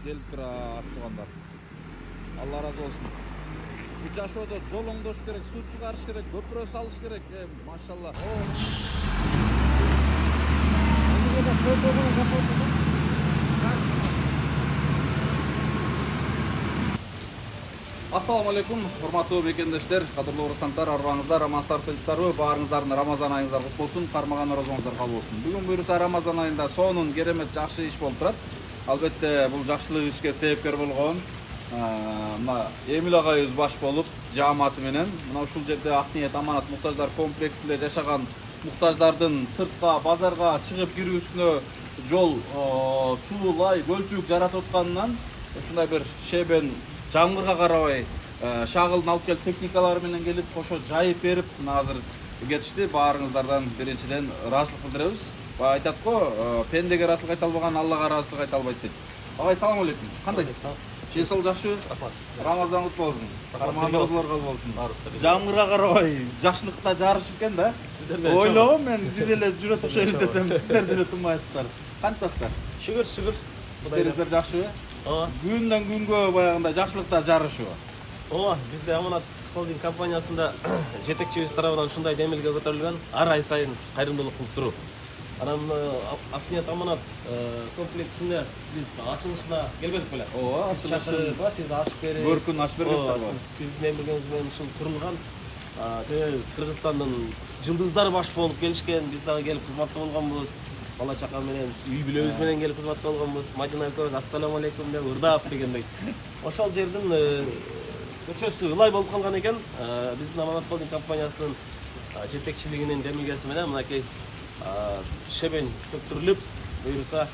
келип турат туугандар. Алла разы болсун. Bu жашоодо жол оңдош керек, суу чыгарыш керек, көпүрө салыш керек. Машалла. Assalamu alaikum, урматтуу мекендештер, кадырлуу урсанттар, арбаңыздар, аман-сар тынчтарбы, баарыңыздардын Рамазан айыңыздар кут болсун, кармаган оразаңыздар кабыл болсун. Бүгүн буюрса Рамазан айында сонун керемет жакшы иш болуп турат. Албетте бул жакшылык ишке себепкер болгон мына Эмил агайыбыз баш болуп, жааматы менен мына ушул жерде Ак ниет аманат муктаждар комплексинде жашаган муктаждардын сыртка базарга чыгып кирүүсүнө жол, суу, лай, көлчүк жаратып атканынан ушундай бир шебен жамгырга карабай шагылын алып келип техникалары менен келип кошо жайып берип мына азыр кетишти. Баарыңыздардан биринчиден ыраазычылык билдиребиз. Баягы айтат го, пендеге ыраазычылык айта албаган Аллага ыраазычылык айта албайт деп. Агай, салам алейкум. Кандайсыз? Ченсол жакшыбы? Рамазан кут болсун. Карманыңыздар кабыл болсун. Жамгырга карабай жакшылыкта жарышып экен да. Ойлогом мен биз эле жүрөт окшойбуз десем, сиздер деле тынбайсыздар. Кантасыздар? Шүгүр. Иштериңиздер жакшыбы? Ооба. Күндөн күнгө баягындай жакшылыкта жарышыбы? Ооба, бизде Аманат холдинг компаниясында жетекчибиз тарабынан ушундай демилге көтөрүлгөн, ар ай сайын кайрымдуулук кылып туруу. Анан Ак ниет Аманат комплексинде биз ачылышына келбедик беле? Ооба, сиз чакырып, сиз ачып берип, көркүн ачып бергенсиздер. Сиздин демилгеңиз менен ушул курулган. Кыргызстандын жылдыздары баш болуп келишкен, биз дагы келип кызматта болгонбуз. Бала чака менен, үй бүлөбүз менен келип кызматта болгонбуз. Мадина экөөбүз ассаламу алейкум деп ырдап дегендей. Ошол жердин көчөсү ылай болуп калган экен. Биздин Аманат холдинг компаниясынын жетекчилигинин демилгеси менен мынакей шебен көптүрүлүп, буюрса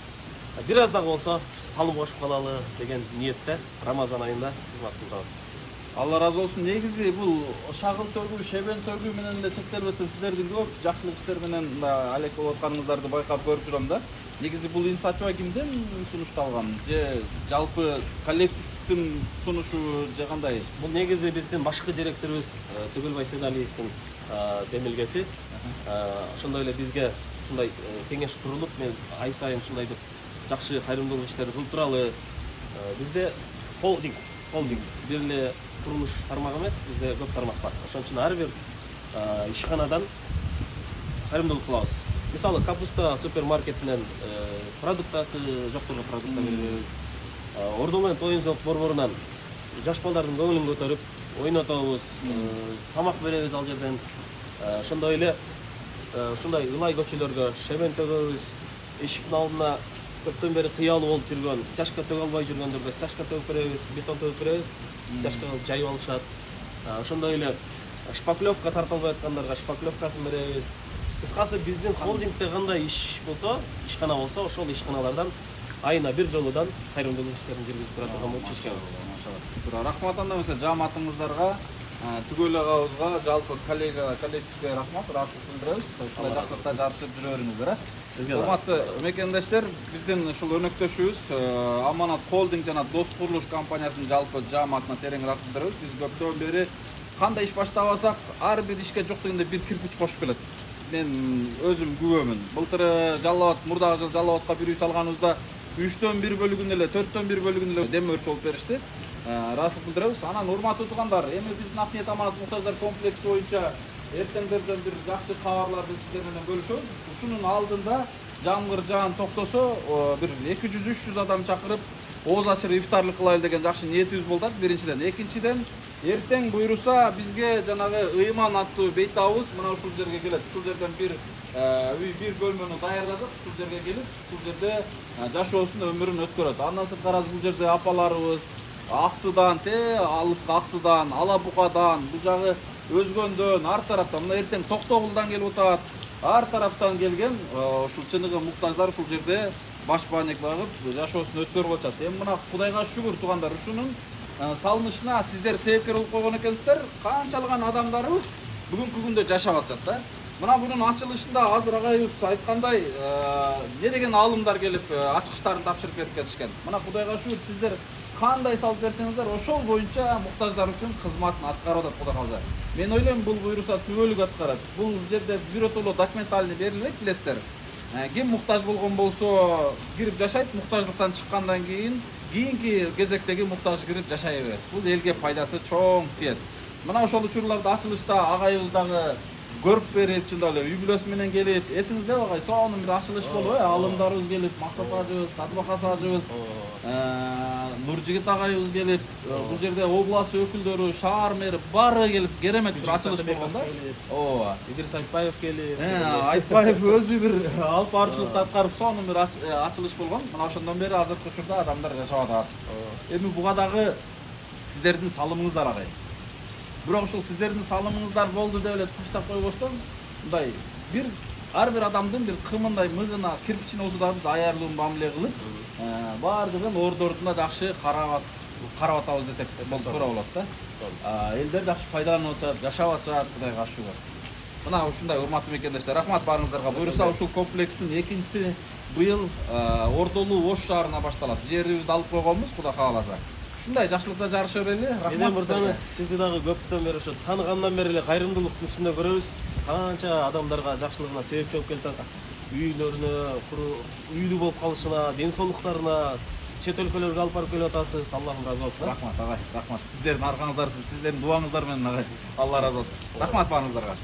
бир аз дагы болсо салым кошуп калалы деген ниетте Рамазан айында кызмат кылабыз. Алла разы болсун. Негизи бул шагыл төгүү, шебен төгүү менен эле чектелбестен сиздердин көп жакшылык иштер менен алек болуп атканыңыздарды байкап көрүп турам да. Негизи бул инициатива кимден сунушталган? Же жалпы коллективдин сунушу же кандай? Бул негизи биздин башкы директорубуз Түгөлбай Сейдалиевдин демилгеси. Ошондой эле бизге ушундай кеңеш курулуп, мен ай сайын ушундай деп жакшы кайрымдуулук иштерди кылып туралы. Бизде холдинг бир эле курулуш тармак эмес, бизде көп тармак бар. Ошон үчүн ар бир ишканадан кайрымдуулук кылабыз. Мисалы, Капуста супермаркетинен продуктасы жокторго продукта беребиз. Ордомен Тоюн-Зок борборунан жаш балдардын көңүлүн көтөрүп ойнотобуз, тамак беребиз ал жерден. Ошондой эле ушундай ылай көчөлөргө шебен төгөбүз. Эшиктин алдына көптөн бери кыялуу болуп жүргөн, стяжка төгө албай жүргөндөргө стяжка төгүп беребиз, бетон төгүп беребиз. Стяжка кылып жайып алышат. Ошондой эле шпаклевка тартылбай аткандарга шпаклевкасын беребиз. Кыскасы, биздин холдингде кандай иш болсо, ишкана болсо, ошол ишканалардан айына бир жолудан кайрымдуулук иштерин жүргүзүп тура турган болуп чечкенбиз. Машалла. Рахмат анда эмесе жааматыңыздарга, Түгөл агабызга, жалпы коллективге рахмат, ыраазычылык билдиребиз. Ушундай жакшылыкта жарышып жүрө бериңиздер. Урматтуу мекендештер, биздин ушул өнөктөшүбүз Аманат холдинг жана Дос курулуш компаниясынын жалпы жааматына терең рахмат билдиребиз. Биз көптөн бери кандай иш баштабасак, ар бир ишке жок дегенде бир кирпич кошуп келет. Мен өзүм күбөмүн. Былтыр мурдагы жыл Жалал-Абадка бир үй салганыбызда 3төн 1 бөлүгүн эле, 4төн 1 бөлүгүн эле демөөрчү болуп беришти. Ыраазычылык билдиребиз. Анан урматтуу туугандар, эми биздин Ак ниет Аманат муктаждар комплекси боюнча эртеңдерден бир жакшы кабарларды сиздер менен бөлүшөбүз. Ушунун алдында жамгыр жаан токтосо, бир 200-300 адам чакырып ооз ачыр ифтарлык кылайлы деген жакшы ниетибиз болду биринчиден. Экинчиден, эртең буйруса бизге жанагы ыйман аттуу бейт абыз мына ушул жерге келет. Ушул жерден бир үй, бир бөлмөнү даярдадык. Ушул жерге келип, ушул жерде жашоосун, өмүрүн өткөрөт. Андан сырткары бул жерде апаларыбыз Аксыдан, алыска Аксыдан, Ала Букадан, бул жагы Өзгөндөн, ар тараптан, мына эртең Токтогулдан келип атат. Ар тараптан келген ушул чыныгы муктаждар ушул жерде баш бааник багып жашоосун өткөрүп атат. Эми мына Кудайга шүгүр туугандар, ушунун салынышына сиздер себепкер болуп койгон экенсиздер. Канчалыган адамдарыбыз бүгүнкү күндө жашап атышат да. Мына bunun açılışında hazır agayыбыз айткандай не деген алымдар келип ачкычтарын тапшырып берип кетишкен. Мына Кудайга шүгүр, сиздер кандай салып берсеңиздер, ошол боюнча муктаждар үчүн кызматын аткарып атат Кудай калса. Мен ойлойм, бул буйруса түбөлүк аткарат. Бул жерде биротоло документальный берилет, билесиздер. Ким муктаж болгон болсо кирип жашайт, муктаждыктан чыккандан кийин кийинки кезектеги муктаж кирип жашай берет. Бул элге пайдасы чоң тиет. Мына ошол учурларда ачылышта агайыбыз дагы көрүп берип, чындап эле үй бүлөсү менен келип, эсиңиздеби агай, сонун бир ачылыш болуп, алымдарыбыз келип, Максат ажыбыз, Садыбакас ажыбыз, Нуржигит агайыбыз келип, бул жерде область өкүлдөрү, шаар мэри баары келип, керемет бир ачылыш болгон да. Ооба. Идрис Айтбаев келип. Айтбаев өзү бир алып баруучулукту аткарып, сонун бир ачылыш болгон. Мына ошондон бери азыркы учурда адамдар жашап атат. Эми буга дагы сиздердин салымыңыздар агай. Бирок ушул сиздердин салымыңыздар болду деп эле таштап койбостон, мындай бир ар бир адамдын бир кымындай мыгына, кирпичине да биз аярлуу мамиле кылып, баардыгын ордордуна жакшы карап атабыз десек болуп туура болот да. Элдер жакшы пайдаланып атат, жашап атат, Кудайга шүгүр. Мына ушундай урматтуу мекендештер, рахмат баарыңыздарга. Буюрса ушул комплекстин экинчиси быйыл Ордолуу Ош шаарына башталат. Жерибизди алып койгонбуз, Кудай кааласа. Ушундай жакшылыкта жарыша берели. Эдем мырзаны сизди дагы көптөн бери ошо тааныгандан бери эле кайрымдуулук үстүндө көрөбүз. Канча адамдарга жакшылыгына себепчи болуп келатасыз. Үйлөрүнө, үйлүү болуп калышына, ден соолуктарына, чет өлкөлөргө алып барып келип атасыз. Аллахым ыраазы болсун. Рахмат агай, рахмат. Сиздердин аркаңыздар, сиздердин дуаңыздар менен агай. Алла ыраазы болсун. Рахмат баарыңыздарга.